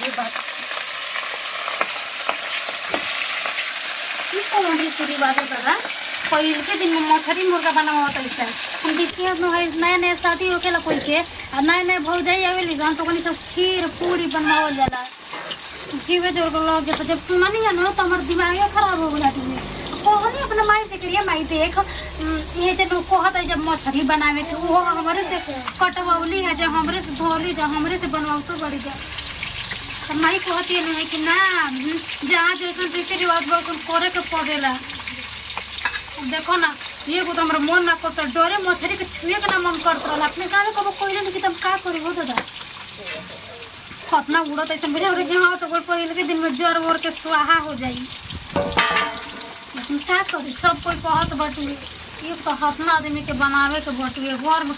ये बात कौन रीति रिवाज होता पहले के दिन में मछली मुर्गा बनावा होता है। हम देखिए नया नया शादी होकेला कोई के और नए नए भौजाई आवेली जहाँ तो सब खीर पूरी बनवावल जाला जीवे जोर लग जाता। जब सुना नहीं जानो तो हमारा दिमाग खराब हो गया तुम्हें कहनी अपना माई से करिए माई देख ये जो कहता है जब मछली बनावे के वो हमारे से कटवली है जब हमारे से धोली जब हमारे से बनवाओ तो बड़ी जा तो माई कहती है कि ना जहाँ जैसा रीति रिवाज करे के पड़ेला। देखो ना ये को तो हमारा मन ना करता डरे मछली के छुए के ना मन करता अपने गाँव में कब कोई नहीं कि तुम का करी हो दादा खतना उड़त ऐसा बुझा हाँ तो पहले के दिन में जर वोर के स्वाहा हो जाई लेकिन क्या करी सब कोई कहत बटुए ये तो हतना आदमी के बनावे के बटुए घर में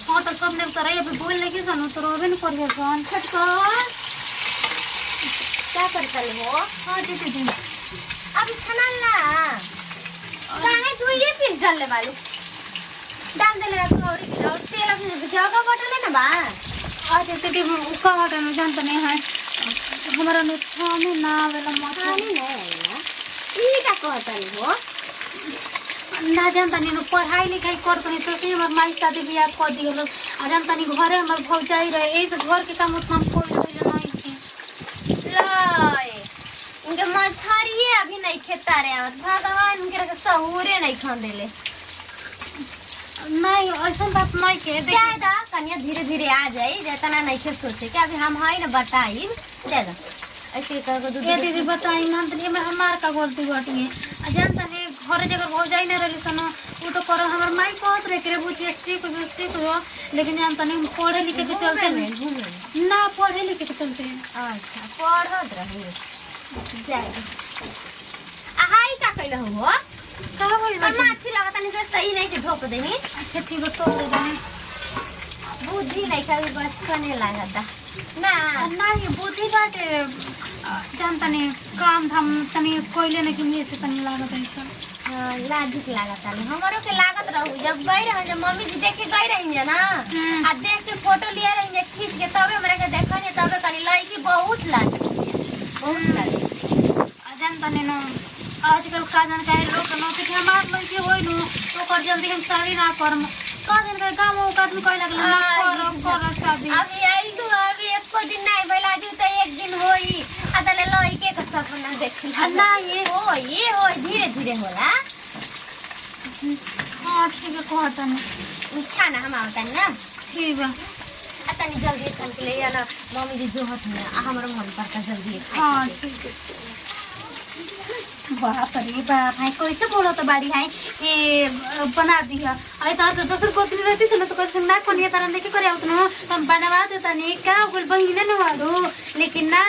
हाँ तो सब ने तरह अभी बोल लेके सनो तो रोबे न करिए कौन खटकर क्या करता हो? हाँ दीदी दी अब खाना ला काहे तू ये फिर डाल ले बालू डाल दे ले और तेल अपने जगह बटले ना बा आज दीदी उसका हटन जानते नहीं है हमारा ने खाने ना वाला खाने नहीं आया ये क्या कहता हो? ना जानता नहीं पढ़ाई लिखाई करते नहीं तो हमारे माई शादी ब्याह कर दिए लोग आ जानता नहीं घरे हमारे भौजाई रहे यही तो घर के काम उतना हम कोई नहीं लय उनके मछरी अभी नहीं खेता रे भगवान उनके सहूरे नहीं खा देले नहीं ऐसा बात नहीं के ज्यादा कन्या धीरे धीरे आ जाई जितना नहीं के सोचे कि अभी हम है ना बताई ज्यादा ऐसे कर दो ये दीदी बताई ना तो मैं हमार का गलती बाटी जानता नहीं घर जगह हो जाई ना रही सन वो तो करो हमार माई कहत रहे के बुझिए सीख हो लेकिन जानता नहीं पढ़े लिखे के चलते नहीं ना पढ़े लिखे के चलते अच्छा पढ़त रही जाए हाई का कहले हो का होई पर माछी लगता नहीं सही नहीं के ढोक देही अच्छा ठीक है तो दे देनी बुद्धि नहीं कभी बस करने लगता ना ना ये बुद्धि बाटे जानता नहीं काम धाम तनी कोयले नहीं कि से तनी लागत है सब लाजिक लागत है हमारो के लागत रहू जब गई रह जब मम्मी जी देख के गई रही ना आ देख के फोटो लिया रही खींच के तबे हमरा के देखने तबे कनी लड़की बहुत लागी जानता नहीं ना आजकल का जान का लोग नौकरी हमार लड़की होई नु तो कर जल्दी हम शादी ना करम का दिन का गांव में का दिन कह लगल कर शादी अभी आई तो अभी एको दिन नहीं भइला जू तो एक दिन होई आदले लड़के का सपना देख ना ये होई धीरे धीरे होला हां ठीक है कहता नहीं खाना हम आवता ना ठीक है तनी जल्दी तन के ले ना मम्मी जी जो हट में हमरो मन पर जल्दी हां ठीक है बाप रे बाप है कैसे बोलो तो बाड़ी है ये बना दिया अरे तो दूसरी कोतनी रहती सुनो तो कैसे ना कोनी तरह नहीं करे उतना हम बनवा देता नहीं क्या बोल बहिने न वालो लेकिन ना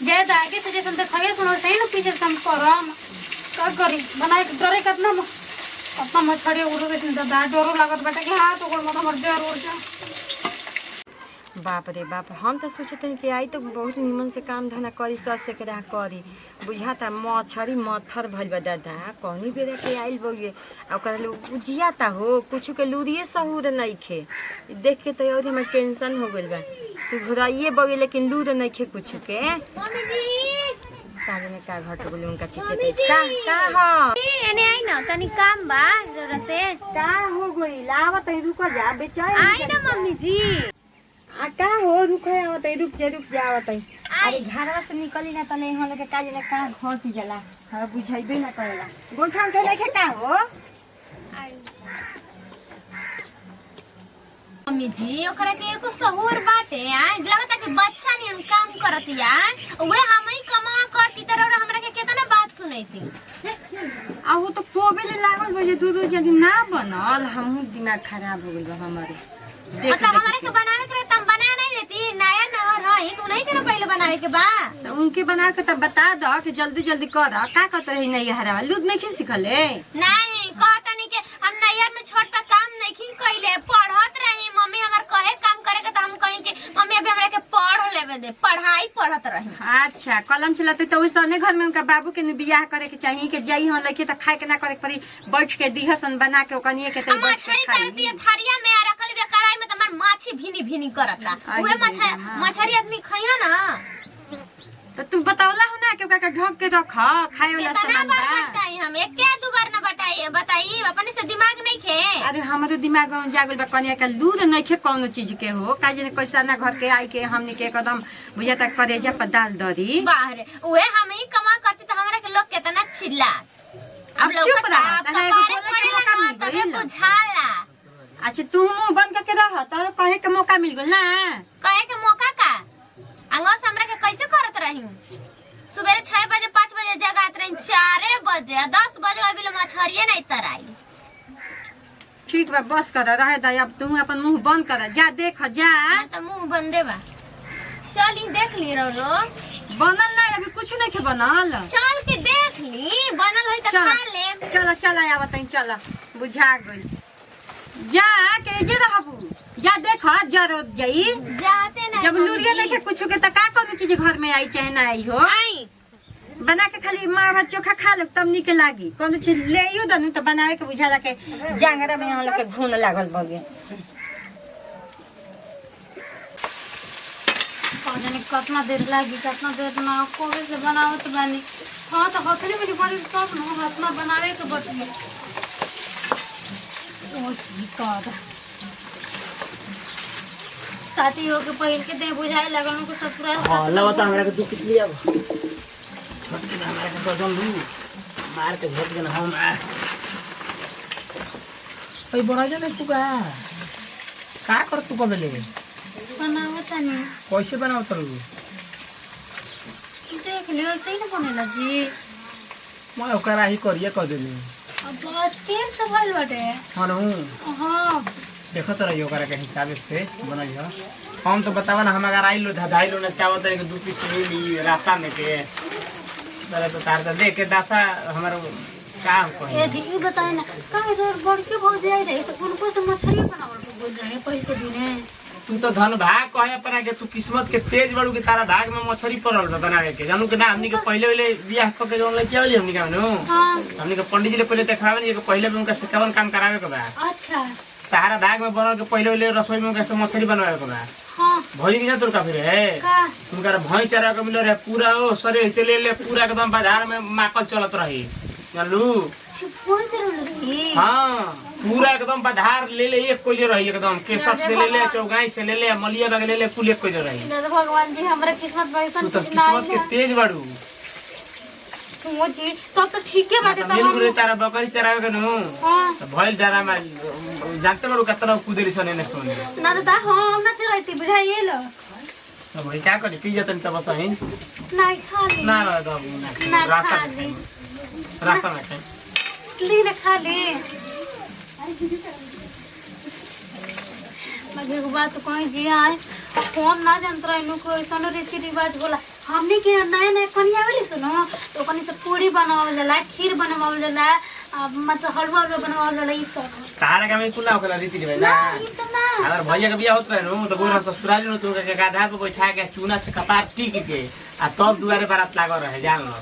ज्यादा आगे तो जैसे देखावे सुनो सही ना पीछे हम करम का करी बनाए डरे कितना अपना मछड़ी उड़ के दादा डरो लागत बेटा कि हां तो कोई मत मर डर उड़ जा बाप रे बाप हम तो सोचते हैं कि आई तो बहुत निमन से काम धंधा करी सस से करा करी बुझाता मछरी मत्थर भइल बा दादा कौनी बेरा के आइल बउए और बुझियाता हो कुछ के लूरिए सहूर नहीं खे देख के तो और हमें टेंशन हो गइल बा सुघराइए बउए लेकिन लूर नहीं खे कुछ के मम्मी जी ताने ने का घट बोले उनका चीचे का हां एने आई ना तनी काम बा जरा से का हो गइल आवत रुको जा बेचारी आई ना मम्मी जी का हो रुक जावत अरे घरवा से निकली ना तने हम लोग के काज ले का घर पी जाला हां बुझाइबे ना करेला गोठा के लेके का हो मम्मी जी ओकरा के एको सहूर बाटे आ लगता कि बच्चा नहीं हम काम करत यार ओए हम ही कमा करती तरह हमरा के केतना बात सुनैती आ वो तो पोबे लागल बजे दूध जल्दी ना बनल हमहु दिमाग खराब हो गइल हमारे मतलब हमारे के बनावे के तुम बना नहीं देती नया नहर है तू नहीं तेरा पहले बनावे के बा तो उनके बना के तब बता दो कि जल्दी जल्दी कर का कहत रही नहीं हरा लूद नहीं खी सिखले नहीं कहता नहीं के हम नैयर में छोट पे काम नहीं खिन कइले पढ़त रही मम्मी हमर कहे काम करे के त हम कहीं के मम्मी अभी हमरा के पढ़ लेवे दे पढ़ाई पढ़त रही अच्छा कलम चलाते तो वैसे घर में उनका बाबू के बियाह करे के चाहिए कि जाई हम लइके त खाए के ना करे के पड़ी बैठ के दिहसन बना के ओकनिए के त बैठ के खाई थारिया में रखल बे कराई में त माछी भीनी भीनी करता उहे मछरी आदमी खइहा ना तो तुम बतावला हो ना कि ओका ढक के रख खाए वाला कितना सामान बार बा। बताई हम एक क्या दो बार ना बताई अपने से दिमाग नहीं खे। अरे हमारे दिमाग में जागल बा कनिया का लूर नहीं खे कौनो चीज के हो काजे ने कैसा ना घर के आई के हमने के एकदम बुझाता करेजा पर डाल दरी बाहर उहे हम ही कमा करते तो हमरा के लोग कितना चिल्ला। अब लोग चुप रह, का तहां एगो बारे बोले के पड़ेला मौका ना मिल तबे गइल। बुझाला। अच्छा तू मुंह बंद करके रह तो कहे के मौका मिल गल ना। कहे के मौका का अंगस हमरा के कैसे करत रही सुबह 6 बजे 5 बजे जगात रही 4 बजे 10 बजे अभी ले मछरिए नहीं तराई। ठीक बा बस कर रहे दा अब तू अपन मुंह बंद कर जा देख जा ना तो मुंह बंदे बा। चली देख ली रो बनल ना अभी कुछ नहीं के बनल। चल के देख ली बनल होई त चल खा ले। चल चल आया बताई चल बुझा गई जा के जे रहबू जा देख जरो जई जाते ना जब लूरिया नहीं के कुछ के त का कोनो चीज घर में आई चाहे ना आई हो आई बना के खाली माँ भात चोखा खा लो तब निक लागी कोनो चीज ले आइयो दनु त बनावे के बुझा ला के जांगरा में हम लोग के घून लागल बगे। जाने कितना देर लागी कितना देर ना कोबे से बनावत बानी। हाँ तो हथरी में बड़ी सब न हाथना बनावे के बटनी। ओ गॉड साथी हो के पहिल के दे बुझाए लगन को ससुराल हां लवा त हमरा के तू किस लिया छोट के हमरा के बजन लू मार के झट के हम ओइ बराजा में तू का कर तू कबले बनावत नहीं कैसे बनाओ तू देख लियो सही ना बनेला जी। मैं ओकरा ही करिए कर देली अब बहुत तेल से भइल बाटे। हां हाँ देखो तो रही ओकरा के हिसाब से बनल हो। हम तो बतावा ना हम अगर आई लो धधाई लो ना चावल तरे के 2 पीस ले ली रास्ता में के तरे तो तार देख के दासा हमारा काम कर ए जी ई बताए ना काहे रोड बड़ के भौ जाई रहे तो कौन को से मछली बनावल के बोल रहे पहिल के दिने। तू तो धन भाग कहे अपना के तू किस्मत के तेज बड़ू के तारा भाग में मछली पड़ल बा बनावे के जानू के ना हमनी के पहले पहले बियाह क के जोन ले के हमनी के नु हाँ हमनी के पंडित जी ले पहले देखावे नहीं के पहले में उनका सिखावन काम करावे के बा अच्छा सहारा भाग में बनल के पहले पहले रसोई में कैसे मछली बनवावे के बा हाँ भौजी के तुर का फिर है का उनका भैंस चरा के मिलो रे पूरा ओ शरीर से ले ले पूरा एकदम बाजार में माकल चलत रही जानलू फोन से रही। हां पूरा एकदम बाजार ले ले एक कोई रही एकदम केसर से ले ले चौगाई से ले ले मलिया बाग ले ले कुल एक कोई रही। दादा भगवान जी हमरा किस्मत तू वैसन तो चीज ना किस्मत के तेज बाड़ू वो जी तब तो ठीक है बाटे मिल गुरे तब तारा बकरी चरावे के नु हां तो भइल डरा में जानते बाड़ू कतना कुदेरी सने ने सोने ना दादा हां हम ना चलाइती बुझाइए लो तो भाई क्या करी पी जतन त बस ही नहीं खा ली ना ना तो ना रासा खा ली रासा में खाई ली ना खा ली। मगर एगो बात कहीं जी आए फोन ना जानत रहे नु कोई कोनो रीति रिवाज होला हमने के नए नए कनिया वाली सुनो तो कनी से पूरी बनावल जाला खीर बनावल जाला मतलब हलवा बनावल जाला ई सब तारा का में कुला ओकरा रीति रे ना ई सब ना अगर भैया के बियाह होत रहे नु तो गोरा ससुराल नु तो के गाधा पे बैठा के चूना से कपार टीक के आ तब दुआरे बारात लागल रहे जान लो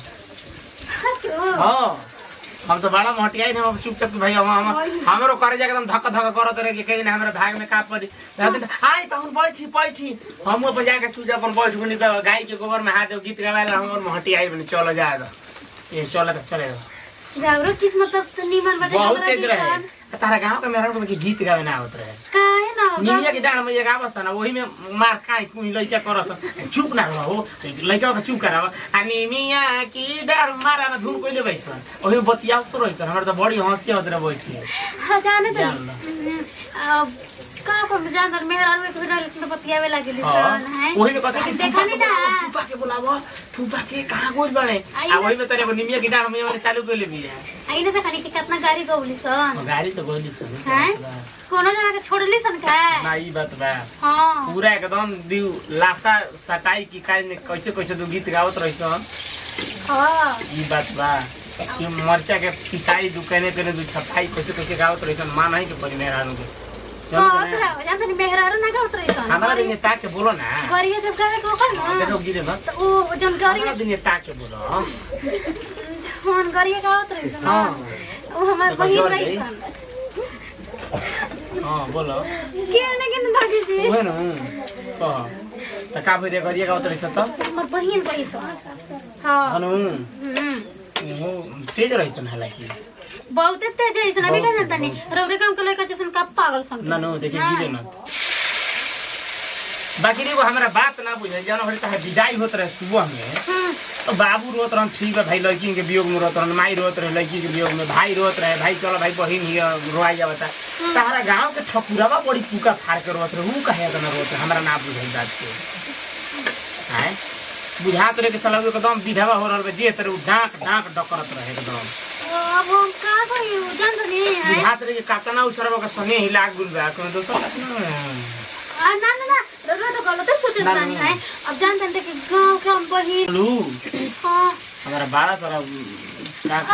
हां हम तो बड़ा मोटियाई न हम चुपचाप भैया हम हमरो करे जा एकदम धक धक करत रहे कि कहीं ना हमरा भाग में का पड़ी हाय कहूं बैठी हम अपन जाके चूजा अपन बैठ गुनी तो गाय के गोबर में हाथ गीत गावे हमर मोटियाई बने चलो जाए ये चले जावरो किस्मत तो नीमन बाटे बहुत हमरा तेज रहे किसान। तारा गांव के मेहरा के गीत गावे ना आवत रहे काहे ना होगा निमिया के डांड में एक आवस ना वही में मार खाई कुनी लइका करस चुप ना रहो लइका के चुप कराव आ निमिया की डांड मारा ना धुन कोइले बैस ओही में बतिया तो रहिस हमरा तो बड़ी हंसी आवत रहे बैठ के हाँ जाने तो जान लो। का को जानर मेहरा एक बेटा इतना बतियावे लागेली हां सन है वही में कहता देखा नहीं था फूफा के बुलावा फूफा के कहां गोल बने आ वही में तरे निमिया की डांड में मैंने चालू कर ले बिया आइने तो खाली के कितना गाड़ी गौली सन गाड़ी तो गोली सन हैं कोनो जना के छोड़ली सन का ना ई बात बा हां पूरा एकदम दिउ लासा सटाई की काज ने कैसे कैसे तो गीत गावत रहिस हां ई बात बा कि मरचा के पिसाई दुकाने पे दु छपाई कैसे कैसे गावत रहिस मान है के परि मेहरानु के हां जानते नहीं मेहरा ना का उतरे सन हमारा दिन ताक के बोलो ना गरिया जब गावे को कर ना देखो गिरे न तो ओ जन हमारा गरिया दिन ताक के बोलो फोन गरिया का उतरे सन हां ओ हमार देखो बहिन जोर रही दे। सन हां बोलो के ना दादी जी ओहे न कह त का भइरे गरिएगा उतरे से त मोर बहिन गई सो हां हनु हो तेज रहिसन हालाकि बहुत तेज है इसना बेटा जानता नहीं रबरे काम के लड़का जैसन का पागल सन ना नो देखे गिरे न बाकी रे वो हमरा बात ना बुझे जानो हरे त विदाई होत रहे सुबह में तो बाबू रोत रहन ठीक है भाई लड़की के वियोग में रोत रहन माई रोत रहे लड़की के वियोग में भाई रोत रहे भाई चलो भाई बहिन ही रोआई जावता तारा गांव के ठकुरावा बड़ी पुका फाड़ के रोत रहे ऊ कहे त ना रोत हमरा ना बुझाई बात के हैं बुझात रहे के चला एकदम विधवा हो रहल बे जे तेरे उ डांक डांक डकरत रहे एकदम अब हम का कहियो जानत नहीं है बुझात रहे के कातना उसरवा के संगे ही लाग गुल बा कोनो दोसर कातना ना ना ना रबरे तो गलत सोचत नहीं है अब जानते हैं कि गांव के हम बहिन लू हां हमारा 12 सारा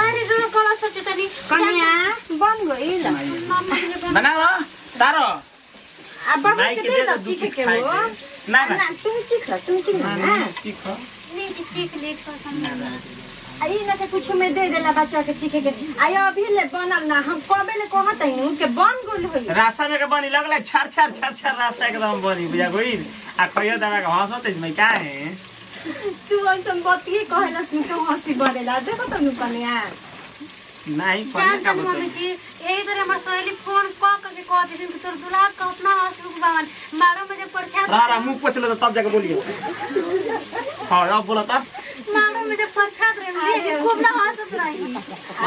अरे रो गलत सोचत नहीं कन्या बन गइल बनाओ तारो अब बाबू नाई के के दे दे दो दो चीख पीस के खाए वो के। ना ना तुम चीख ना ठीक हो नहीं चीख ले तो समझ आई ना के कुछ में दे देला बच्चा के चीखे के आयो अभी ले बनल ना हम कबे ले कहत हई के बन गोल होई रासा में के बनी लगला छर छर छर छर रासा एकदम बनी बुझा गइल आ खइयो दवा के हंसत इसमें का है तू ऐसन बतिए कहलस नि तो हंसी बरेला देखो त नु कन्या नहीं पढ़ने का जानते मम्मी बता जी यही तरह हमार सहेली फोन क के कहती थी कि तोर दुल्हा कतना हंसमुख बावन मारो में जब प्रसाद रा मुंह पोछ लो तब जाके बोलिए हां अब बोला था मारो में जब प्रसाद रे ये खूब ना हंसत रही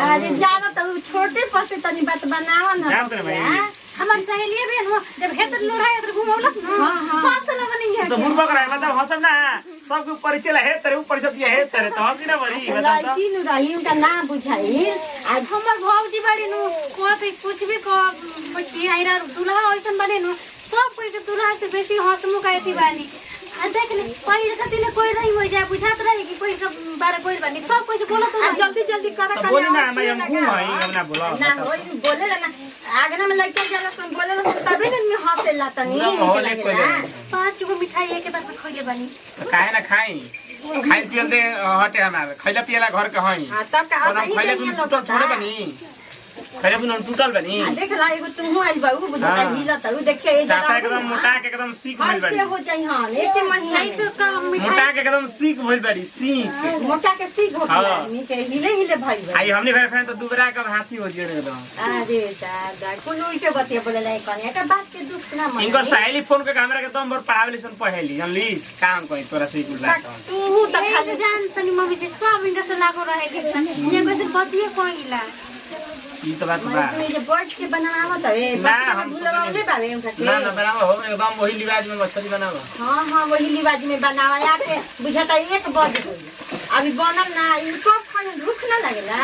अरे जानो त छोटे पसे तनी बात बनावा ना जानते हैं भाई हमार सहेली भी हो जब हेतर लोढ़ाई तर घुमौलस ना हाँ। पास लगनी है तो बुढ़बा कराए मतलब हंसब ना सब के परिचय ला है तेरे ऊपर से दिया है तेरे तो हंसी ना बरी बता तो लड़की नु रही उनका ना बुझाई आज हमर भौजी बाड़ी नु कोई कुछ भी को बच्ची आइरा दुल्हा ओइसन बने नु सब कोई के दुल्हा से बेसी हंसमुख आती बानी आ देख ले पहिल कति ले कोई नहीं हो जाए बुझात रहे कि कोई सब बारे कोई बानी सब कोई से बोला तो जल्दी जल्दी करा तो बोली ना मैं हम घूम आई हम ना बोला ना होई बोले ना आगना में लड़का जाला सुन बोले ना तबे न हंसेला तनी ना मोहल्ले को ले 5 गो मिठाई एक बार में खइले बानी तो काहे ना खाई खाई पियल दे हटे हमारे खैला पियला घर के हई हां तब का और हम खैला बिन टूटल छोड़े बनी खैला बिन टूटल बनी देख ला एगो तुम आइल बाबू बुझाता हिला त देख के ए साफा एकदम मोटा के एकदम सीख भइल से बाड़ी हो जाई हां एक महीना ऐसे काम मोटा के एकदम सीख भइल बाड़ी सीख मोटा के सीख हो हाँ। गया आदमी के हिले हिले भाई आई हमने घर खाए तो दुबरा का हाथी हो जियो एकदम अरे दादा कुल उल्टे बतिया बोलेला कने का बात के दुख ना मन इनकर सहेली फोन के हमरा के दम भर पढ़ावेली सन पहेली जानलीस काम कोई तोरा से कुछ बात तू त खाली खाली जान तनी मम्मी जी सब इनका से लागो रहे लिसन ये कोई बतिए कोइला ई तो बात बा मैं जे बैठ के बनावत है ना, बात हम भूलवाले बारे उनका के ना ना बनाओ हो एकदम वही लिबाज में मछली बनाओ हां हां वही लिबाज में बनावा के बुझाता 1 बज गई अभी बनल ना इनको खाने भूख ना लगेला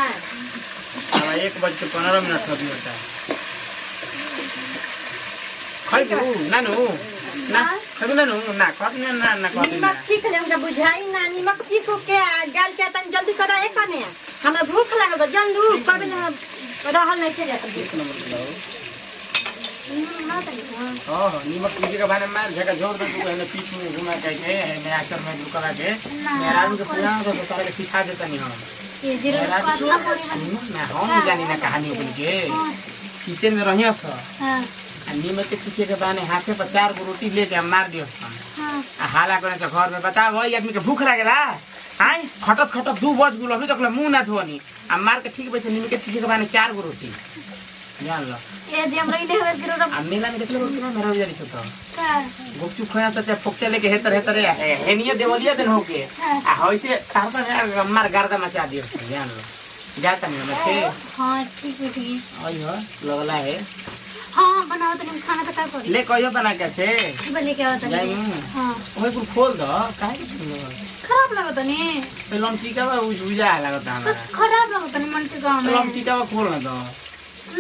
अब 1:15 होता है खाई दू नानू ना खाई नानू ना खाती ना ना खाती ना निमक चीख ले उनका बुझाई ना निमक चीख के गाल के तन जल्दी करा एक कने हमरा भूख लागल जल्दी कबे ना रहल नहीं छे हां नीमक पीके के बारे में झका जोर दे तू है पीस में घुमा के मैं आकर में रुका के मेरा के पूरा तो सारा के सिखा देता नहीं हम ये जीरो पतला पूरी बन ना हम जानी ना कहानी बोल के किचन में रहियो स हां नीमक के चीखे के बाने हाथे पर 4 गो रोटी लेके मार दियो सन हां आ हाला करे तो घर में बता भाई आदमी के भूख लागेला हाय खटत खटत 2 बज गेल अभी तक मुंह ना धोनी आ मार के ठीक बैसे नीमक के चीखे के बाने 4 गो रोटी जान लो ये जे हमरा इने हर गिरो आ मेला में देखले बोल मेरा जानी छ तो का गुपचुप खया सचे फोकचे लेके हेतर हेतर हेनिया देवलिया दिन होके आ होइसे तारता मार गर्दा मचा दियो जान लो जाता नहीं मछे हां ठीक है ठीक आई हो लगला है हां बनाओ तनी खाना का करी ले कहियो बना के छे बोले क्या होता जाई है हां ओए कुल खोल दो काहे खराब लगत नहीं पे लमटी का उजा लगता तो हमरा खराब लगत नहीं मन से गांव में लमटी का खोल ना दो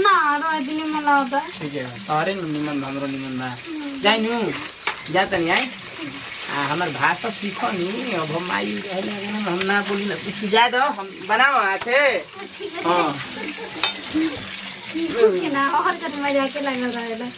ना रो दिन में लाता ठीक है तारे निमन हमरो निमन बा जाई नु जाता नहीं आई आ हमर भाषा सीखो नी अब हम आई रहले हम ना बोली ना कुछ जा दो हम बनाओ आछे हां ठीक है ना और जब मजा के लग रहा है